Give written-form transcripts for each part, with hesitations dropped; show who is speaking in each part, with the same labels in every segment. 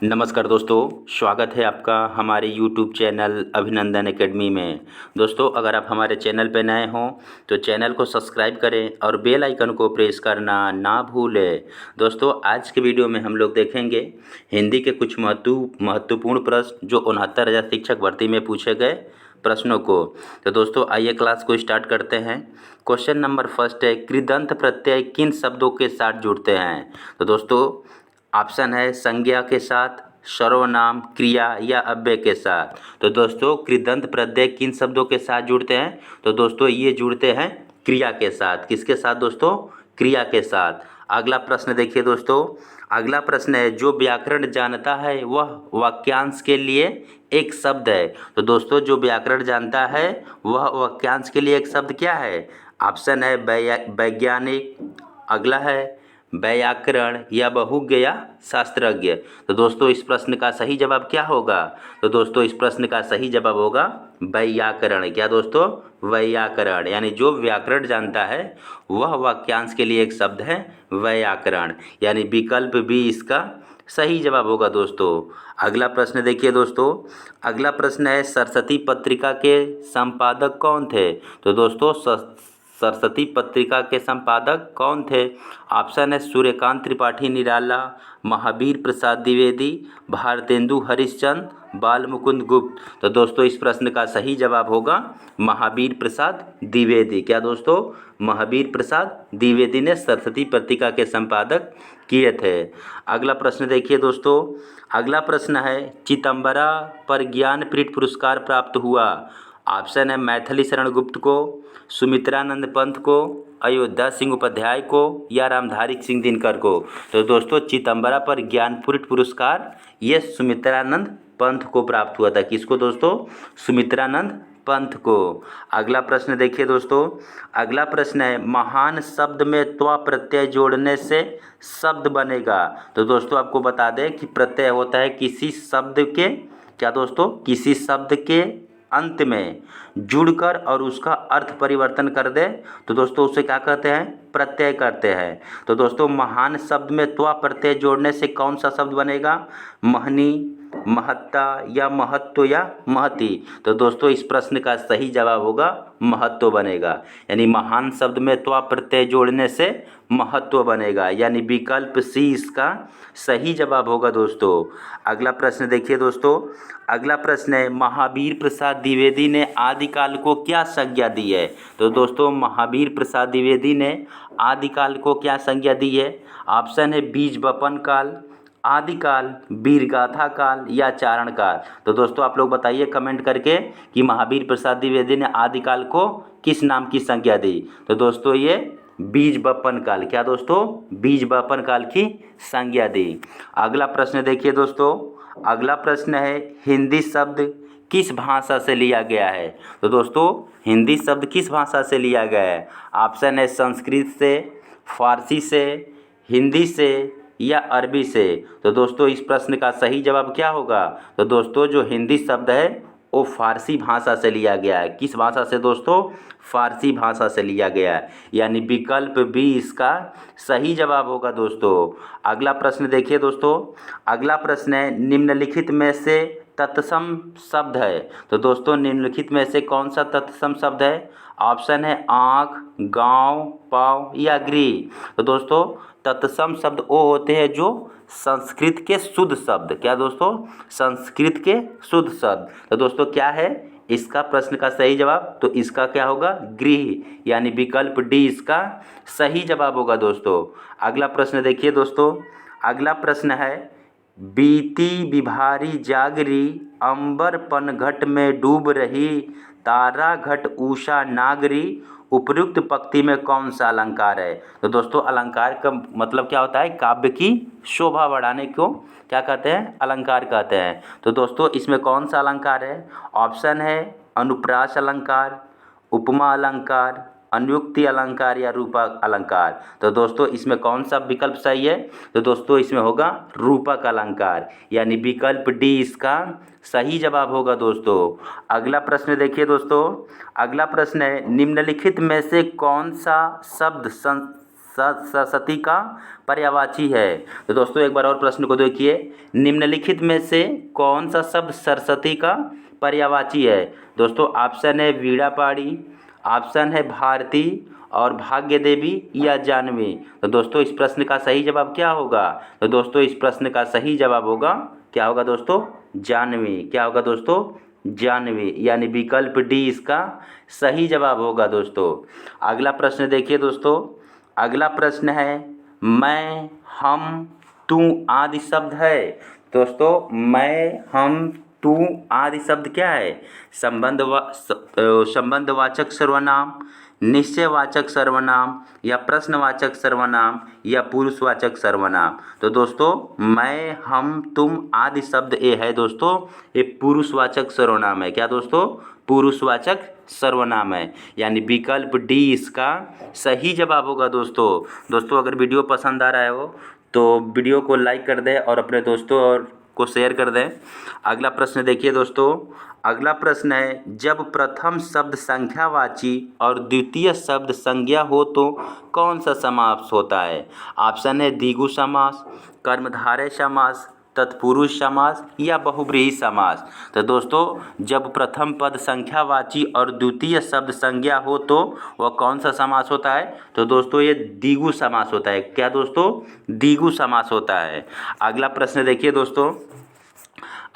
Speaker 1: नमस्कार दोस्तों, स्वागत है आपका हमारे YouTube चैनल अभिनंदन एकेडमी में। दोस्तों, अगर आप हमारे चैनल पर नए हों तो चैनल को सब्सक्राइब करें और बेल आइकन को प्रेस करना ना भूलें। दोस्तों, आज के वीडियो में हम लोग देखेंगे हिंदी के कुछ महत्वपूर्ण प्रश्न जो 69,000 शिक्षक भर्ती में पूछे गए प्रश्नों को। तो दोस्तों, आइए क्लास को स्टार्ट करते हैं। क्वेश्चन नंबर फर्स्ट है, कृदंत प्रत्यय किन शब्दों के साथ जुड़ते हैं? तो दोस्तों, ऑप्शन है संज्ञा के साथ, सर्वनाम, क्रिया या अव्यय के साथ। तो दोस्तों, कृदंत प्रत्यय किन शब्दों के साथ जुड़ते हैं? तो दोस्तों, ये जुड़ते हैं क्रिया के साथ। किसके साथ दोस्तों? क्रिया के साथ। अगला प्रश्न देखिए दोस्तों। अगला प्रश्न है, जो व्याकरण जानता है वह वाक्यांश के लिए एक शब्द है। तो दोस्तों, जो व्याकरण जानता है वह वाक्यांश के लिए एक शब्द क्या है? ऑप्शन है वैज्ञानिक, अगला है व्याकरण या बहुज्ञ या शास्त्रज्ञ। तो दोस्तों, इस प्रश्न का सही जवाब क्या होगा? तो दोस्तों, इस प्रश्न का सही जवाब होगा व्याकरण। क्या दोस्तों? व्याकरण। यानी जो व्याकरण जानता है वह वाक्यांश के लिए एक शब्द है व्याकरण। यानी विकल्प बी इसका सही जवाब होगा दोस्तों। अगला प्रश्न देखिए दोस्तों। अगला प्रश्न है, सरस्वती पत्रिका के संपादक कौन थे? तो दोस्तों, सरस्वती पत्रिका के संपादक कौन थे? ऑप्शन है सूर्यकांत त्रिपाठी निराला, महावीर प्रसाद द्विवेदी, भारतेंदु हरिश्चंद्र, बाल मुकुंद गुप्त। तो दोस्तों, इस प्रश्न का सही जवाब होगा महावीर प्रसाद द्विवेदी। क्या दोस्तों? महावीर प्रसाद द्विवेदी ने सरस्वती पत्रिका के संपादक किए थे। अगला प्रश्न देखिए दोस्तों। अगला प्रश्न है, चिदंबरा पर ज्ञानपीठ पुरस्कार प्राप्त हुआ। ऑप्शन है मैथिली शरण गुप्त को, सुमित्रानंद पंत को, अयोध्या सिंह उपाध्याय को या रामधारी सिंह दिनकर को। तो दोस्तों, चिदंबरा पर ज्ञानपीठ पुरस्कार ये सुमित्रानंद पंत को प्राप्त हुआ था। किसको दोस्तों? सुमित्रानंद पंत को। अगला प्रश्न देखिए दोस्तों। अगला प्रश्न है, महान शब्द में त्वा प्रत्यय जोड़ने से शब्द बनेगा। तो दोस्तों, आपको बता दें कि प्रत्यय होता है किसी शब्द के, क्या दोस्तों? किसी शब्द के अंत में जुड़कर और उसका अर्थ परिवर्तन कर दे तो दोस्तों उसे क्या कहते हैं? प्रत्यय कहते हैं। तो दोस्तों, महान शब्द में त्वा प्रत्यय जोड़ने से कौन सा शब्द बनेगा? महनी, महत्ता या महत्व या महती। तो दोस्तों, इस प्रश्न का सही जवाब होगा महत्व बनेगा। यानी महान शब्द में त्वा प्रत्यय जोड़ने से महत्व बनेगा। यानी विकल्प सी इसका सही जवाब होगा दोस्तों। अगला प्रश्न देखिए दोस्तों। अगला प्रश्न है, महावीर प्रसाद द्विवेदी ने आदिकाल को क्या संज्ञा दी है? तो दोस्तों, महावीर प्रसाद द्विवेदी ने आदिकाल को क्या संज्ञा दी है? ऑप्शन है बीज वपन काल, आदिकाल, वीरगाथा काल या चारण काल। तो दोस्तों, आप लोग बताइए कमेंट करके कि महावीर प्रसाद द्विवेदी ने आदिकाल को किस नाम की संज्ञा दी? तो दोस्तों, ये बीज वपन काल, क्या दोस्तों? बीज वपन काल की संज्ञा दी। अगला प्रश्न देखिए दोस्तों। अगला प्रश्न है, हिंदी शब्द किस भाषा से लिया गया है? तो दोस्तों, हिंदी शब्द किस भाषा से लिया गया है? ऑप्शन है संस्कृत से, फारसी से, हिंदी से या अरबी से। तो दोस्तों, इस प्रश्न का सही जवाब क्या होगा? तो दोस्तों, जो हिंदी शब्द है वो फारसी भाषा से लिया गया है। किस भाषा से दोस्तों? फारसी भाषा से लिया गया है। यानी विकल्प बी इसका सही जवाब होगा दोस्तों। अगला प्रश्न देखिए दोस्तों। अगला प्रश्न है, निम्नलिखित में से तत्सम शब्द है। तो दोस्तों, निम्नलिखित में से कौन सा तत्सम शब्द है? ऑप्शन है आँख, गांव, पाँव या गृह। तो दोस्तों, तत्सम शब्द वो होते हैं जो संस्कृत के शुद्ध शब्द, क्या दोस्तों? संस्कृत के शुद्ध शब्द। तो दोस्तों, क्या है इसका प्रश्न का सही जवाब? तो इसका क्या होगा? गृह। यानी विकल्प डी इसका सही जवाब होगा दोस्तों। अगला प्रश्न देखिए दोस्तों। अगला प्रश्न है, बीती बिभारी जागरी, अंबर पनघट में डूब रही, तारा घट उषा नागरी, उपयुक्त पंक्ति में कौन सा अलंकार है? तो दोस्तों, अलंकार का मतलब क्या होता है? काव्य की शोभा बढ़ाने को क्या कहते हैं? अलंकार कहते हैं। तो दोस्तों, इसमें कौन सा अलंकार है? ऑप्शन है अनुप्रास अलंकार, उपमा अलंकार, अनुयुक्ति अलंकार या रूपक अलंकार। तो दोस्तों, इसमें कौन सा विकल्प सही है? तो दोस्तों, इसमें होगा रूपक अलंकार। यानी विकल्प डी इसका सही जवाब होगा दोस्तों। अगला प्रश्न देखिए दोस्तों। अगला प्रश्न है, निम्नलिखित में से कौन सा शब्द सरस्वती का पर्यायवाची है। तो दोस्तों एक बार और प्रश्न को देखिए, निम्नलिखित में से कौन सा शब्द सरस्वती का पर्यायवाची है। दोस्तों ऑप्शन है वीणा पाणी, ऑप्शन है भारती और भाग्य देवी या जानवी। तो दोस्तों इस प्रश्न का सही जवाब क्या होगा। तो दोस्तों इस प्रश्न का सही जवाब होगा, क्या होगा दोस्तों, जानवी। क्या होगा दोस्तों, जानवी, यानी विकल्प डी इसका सही जवाब होगा दोस्तों। अगला प्रश्न देखिए दोस्तों, अगला प्रश्न है मैं, हम, तू आदि शब्द है। दोस्तों मैं, हम, तू आदि शब्द क्या है, संबंधवाचक सर्वनाम, निश्चयवाचक सर्वनाम या प्रश्नवाचक सर्वनाम या पुरुषवाचक सर्वनाम। तो दोस्तों मैं, हम, तुम आदि शब्द ये है दोस्तों, ये पुरुषवाचक सर्वनाम है। क्या दोस्तों, पुरुषवाचक सर्वनाम है, यानी विकल्प डी इसका सही जवाब होगा दोस्तों। दोस्तों अगर वीडियो पसंद आ रहा है हो तो वीडियो को लाइक कर दें और अपने दोस्तों और को शेयर कर दें। अगला प्रश्न देखिए दोस्तों, अगला प्रश्न है जब प्रथम शब्द संख्यावाची और द्वितीय शब्द संज्ञा हो तो कौन सा समास होता है। ऑप्शन है द्विगु समास, कर्मधारय समास, तत्पुरुष समास या बहुब्रीहि समास। तो दोस्तों जब प्रथम पद संख्यावाची और द्वितीय शब्द संज्ञा हो तो वह कौन सा समास होता है। तो दोस्तों ये द्विगु समास होता है। क्या दोस्तों, द्विगु समास होता है। अगला प्रश्न देखिए दोस्तों,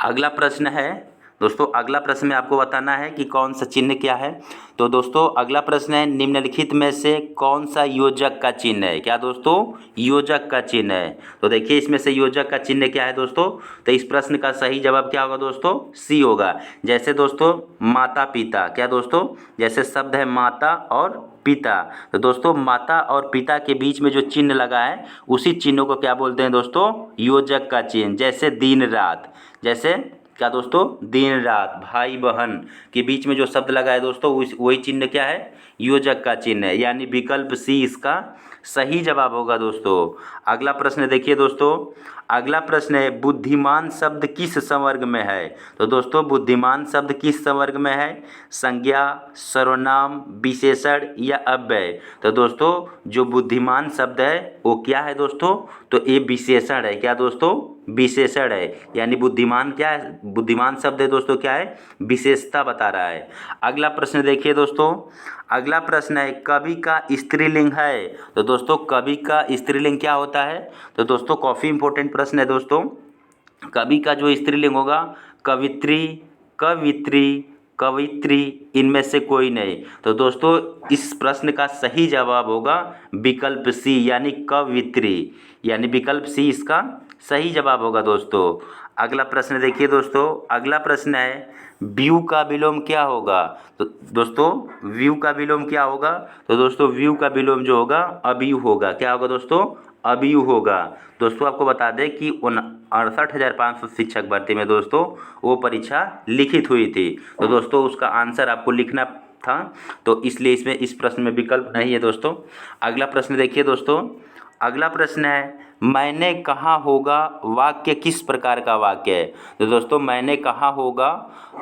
Speaker 1: अगला प्रश्न है दोस्तों, अगला प्रश्न में आपको बताना है कि कौन सा चिन्ह क्या है। तो दोस्तों अगला प्रश्न है निम्नलिखित में से कौन सा योजक का चिन्ह है। क्या दोस्तों, योजक का चिन्ह है। तो देखिए इसमें से योजक का चिन्ह क्या है दोस्तों। तो इस प्रश्न का सही जवाब क्या होगा दोस्तों, सी होगा। जैसे दोस्तों माता पिता, क्या दोस्तों, जैसे शब्द है माता और पिता। तो दोस्तों माता और पिता के बीच में जो चिन्ह लगा है उसी चिन्ह को क्या बोलते हैं दोस्तों, योजक का चिन्ह। जैसे दिन रात, जैसे क्या दोस्तों, दिन रात, भाई बहन के बीच में जो शब्द लगा है दोस्तों वही चिन्ह क्या है, योजक का चिन्ह है, यानी विकल्प सी इसका सही जवाब होगा दोस्तों। अगला प्रश्न देखिए दोस्तों, अगला प्रश्न है बुद्धिमान शब्द किस संवर्ग में है। तो दोस्तों बुद्धिमान शब्द किस संवर्ग में है, संज्ञा, सर्वनाम, विशेषण या अव्यय। तो दोस्तों जो बुद्धिमान शब्द है वो क्या है दोस्तों, तो ये विशेषण है। क्या दोस्तों, विशेषण है, यानी बुद्धिमान क्या है, बुद्धिमान शब्द है दोस्तों क्या है, विशेषता बता रहा है। अगला प्रश्न देखिए दोस्तों, अगला प्रश्न है कवि का स्त्रीलिंग है। तो दोस्तों कवि का स्त्रीलिंग क्या होता है। तो दोस्तों काफ़ी इंपॉर्टेंट प्रश्न है दोस्तों। कवि का जो स्त्रीलिंग होगा कवित्री, कवित्री, कवित्री, इनमें से कोई नहीं। तो दोस्तों इस प्रश्न का सही जवाब होगा विकल्प सी, यानी कवित्री, यानी विकल्प सी इसका सही जवाब होगा दोस्तों। अगला प्रश्न देखिए दोस्तों, अगला प्रश्न है व्यू का विलोम क्या होगा। तो दोस्तों व्यू का विलोम क्या होगा। तो दोस्तों व्यू का विलोम जो होगा अव्यू होगा। क्या होगा दोस्तों, अव्यू होगा। दोस्तों आपको बता दें कि 68,500 शिक्षक भर्ती में दोस्तों वो परीक्षा लिखित हुई थी। तो दोस्तों उसका आंसर आपको लिखना था, तो इसलिए इसमें इस प्रश्न में विकल्प नहीं है दोस्तों। अगला प्रश्न देखिए दोस्तों, अगला प्रश्न है मैंने कहा होगा वाक्य किस प्रकार का वाक्य है। तो दोस्तों मैंने कहा होगा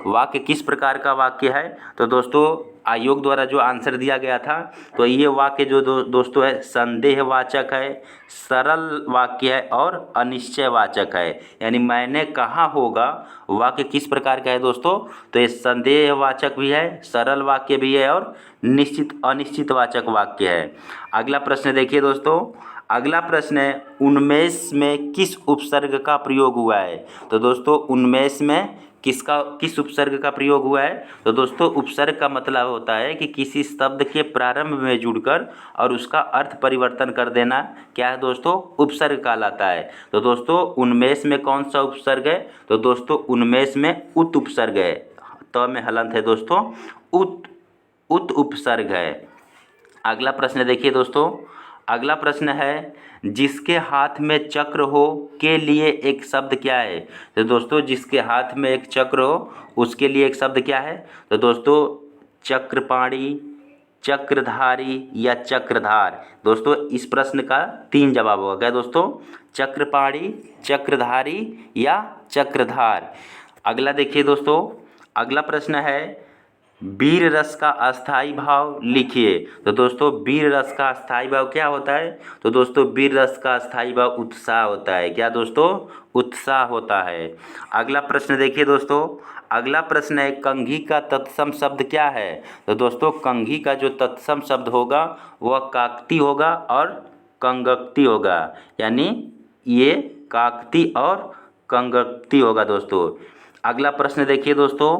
Speaker 1: वाक्य किस प्रकार का वाक्य है। तो दोस्तों आयोग द्वारा जो आंसर दिया गया था तो ये वाक्य जो दोस्तों है संदेहवाचक है, सरल वाक्य है और अनिश्चयवाचक है। यानी मैंने कहा होगा वाक्य किस प्रकार का है दोस्तों, तो ये संदेहवाचक भी है, सरल वाक्य भी है और निश्चित अनिश्चितवाचक वाक्य है। अगला प्रश्न देखिए दोस्तों, अगला प्रश्न है उन्मेष में किस उपसर्ग का प्रयोग हुआ है। तो दोस्तों उन्मेष में किस उपसर्ग का प्रयोग हुआ है। तो दोस्तों उपसर्ग का मतलब होता है कि किसी शब्द के प्रारंभ में जुड़कर और उसका अर्थ परिवर्तन कर देना क्या है दोस्तों, उपसर्ग कहलाता है। तो दोस्तों उन्मेष में कौन सा उपसर्ग है। तो दोस्तों उन्मेष में उत उपसर्ग है, तो में हलंत है दोस्तों, उत उपसर्ग है। अगला प्रश्न देखिए दोस्तों, अगला प्रश्न है जिसके हाथ में चक्र हो के लिए एक शब्द क्या है। तो दोस्तों जिसके हाथ में एक चक्र हो उसके लिए एक शब्द क्या है। तो दोस्तों चक्रपाणी, चक्रधारी या चक्रधार। दोस्तों इस प्रश्न का 3 जवाब होगा। क्या दोस्तों, चक्रपाणी, चक्रधारी या चक्रधार। अगला देखिए दोस्तों, अगला प्रश्न है वीर रस का अस्थाई भाव लिखिए। तो दोस्तों वीर रस का अस्थाई भाव क्या होता है? तो दोस्तों वीर रस का अस्थाई भाव उत्साह होता है। क्या दोस्तों? उत्साह होता है। अगला प्रश्न देखिए दोस्तों, अगला प्रश्न है कंघी का तत्सम शब्द क्या है? तो दोस्तों कंघी का जो तत्सम शब्द होगा वह काकती होगा और कंगक्ती होगा, यानी ये काकती और कंगक्ती होगा दोस्तों। अगला प्रश्न देखिए दोस्तों,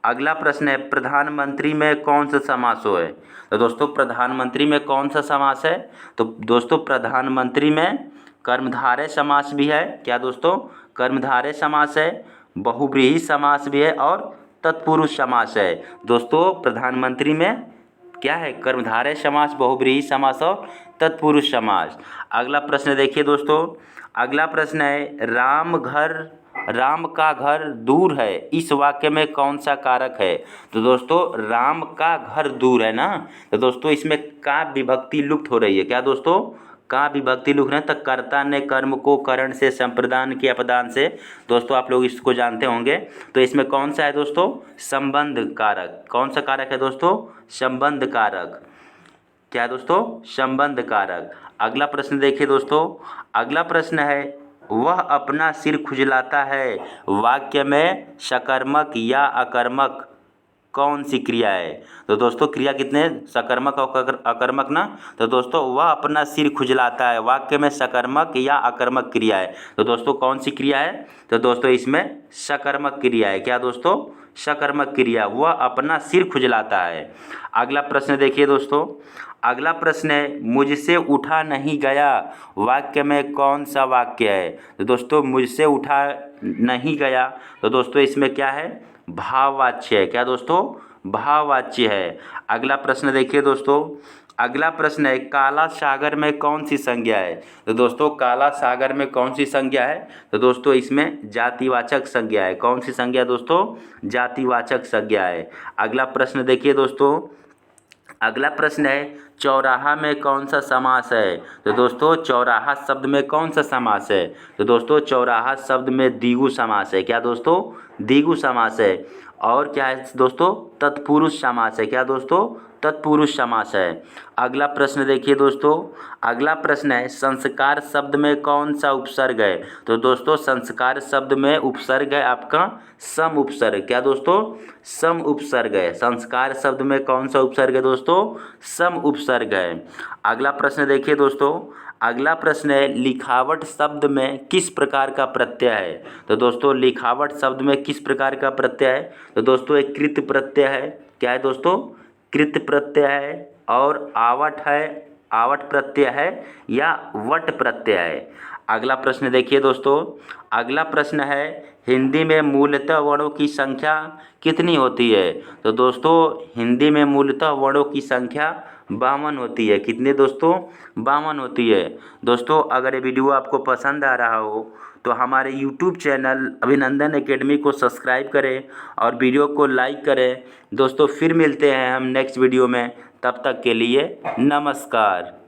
Speaker 1: अगला प्रश्न है प्रधानमंत्री में कौन सा समास है? तो दोस्तों प्रधानमंत्री में कौन सा समास है? तो दोस्तों प्रधानमंत्री में कर्मधारय समास भी है। क्या दोस्तों? कर्मधारय समास है, बहुव्रीहि समास भी है और तत्पुरुष समास है। दोस्तों प्रधानमंत्री में क्या है? कर्मधारय समास, बहुव्रीहि समास और तत्पुरुष समास। अगला प्रश्न देखिए दोस्तों, अगला प्रश्न है राम का घर दूर है, इस वाक्य में कौन सा कारक है? तो दोस्तों राम का घर दूर है ना, तो दोस्तों इसमें का विभक्ति लुप्त हो रही है। क्या दोस्तों? का विभक्ति लुप्त है। तो कर्ता ने कर्म को करण से संप्रदान किया अपदान से, दोस्तों आप लोग इसको जानते होंगे। तो इसमें कौन सा है दोस्तों? संबंध कारक। कौन सा कारक है दोस्तों? संबंध कारक। क्या है दोस्तों? संबंध कारक। अगला प्रश्न देखिए दोस्तों, अगला प्रश्न है वह अपना सिर खुजलाता है, वाक्य में सकर्मक या अकर्मक कौन सी क्रिया है? तो दोस्तों क्रिया कितने? सकर्मक और अकर्मक ना। तो दोस्तों वह अपना सिर खुजलाता है, वाक्य में सकर्मक या अकर्मक क्रिया है। तो दोस्तों कौन सी क्रिया है? तो दोस्तों इसमें सकर्मक क्रिया है। क्या दोस्तों? सकर्मक क्रिया, वह अपना सिर खुजलाता है। अगला प्रश्न देखिए दोस्तों, अगला प्रश्न है मुझसे उठा नहीं गया, वाक्य में कौन सा वाक्य है? तो दोस्तों मुझसे उठा नहीं गया, तो दोस्तों इसमें क्या है? भाववाच्य है। क्या दोस्तों? भाववाच्य है। अगला प्रश्न देखिए दोस्तों, अगला प्रश्न है काला सागर में कौन सी संज्ञा है? तो दोस्तों काला सागर में कौन सी संज्ञा है? तो दोस्तों इसमें जातिवाचक संज्ञा है। कौन सी संज्ञा दोस्तों? जातिवाचक संज्ञा है। अगला प्रश्न देखिए दोस्तों, अगला प्रश्न है चौराहा में कौन सा समास है? तो दोस्तों चौराहा शब्द में कौन सा समास है? तो दोस्तों चौराहा शब्द में द्विगु समास है। क्या दोस्तों? द्विगु समास है। और क्या है दोस्तों? तत्पुरुष समास है। क्या दोस्तों? तत्पुरुष समास है। अगला प्रश्न देखिए दोस्तों, अगला प्रश्न है संस्कार शब्द में कौन सा उपसर्ग है? तो दोस्तों संस्कार शब्द में उपसर्ग है आपका सम उपसर्ग। क्या दोस्तों? सम उपसर्ग है। संस्कार शब्द में कौन सा उपसर्ग है दोस्तों? सम उपसर्ग है। अगला प्रश्न देखिए दोस्तों, अगला प्रश्न है लिखावट शब्द में किस प्रकार का प्रत्यय है? तो दोस्तों लिखावट शब्द में किस प्रकार का प्रत्यय है? तो दोस्तों एक कृत प्रत्यय है। क्या है दोस्तों? कृत प्रत्यय है। और आवट है, आवट प्रत्यय है या वट प्रत्यय है। अगला प्रश्न देखिए दोस्तों, अगला प्रश्न है हिंदी में मूलतः वर्णों की संख्या कितनी होती है? तो दोस्तों हिंदी में मूलतः वर्णों की संख्या 52 होती है। कितने दोस्तों? 52 होती है। दोस्तों अगर ये वीडियो आपको पसंद आ रहा हो तो हमारे YouTube चैनल अभिनंदन एकेडमी को सब्सक्राइब करें और वीडियो को लाइक करें। दोस्तों फिर मिलते हैं हम नेक्स्ट वीडियो में, तब तक के लिए नमस्कार।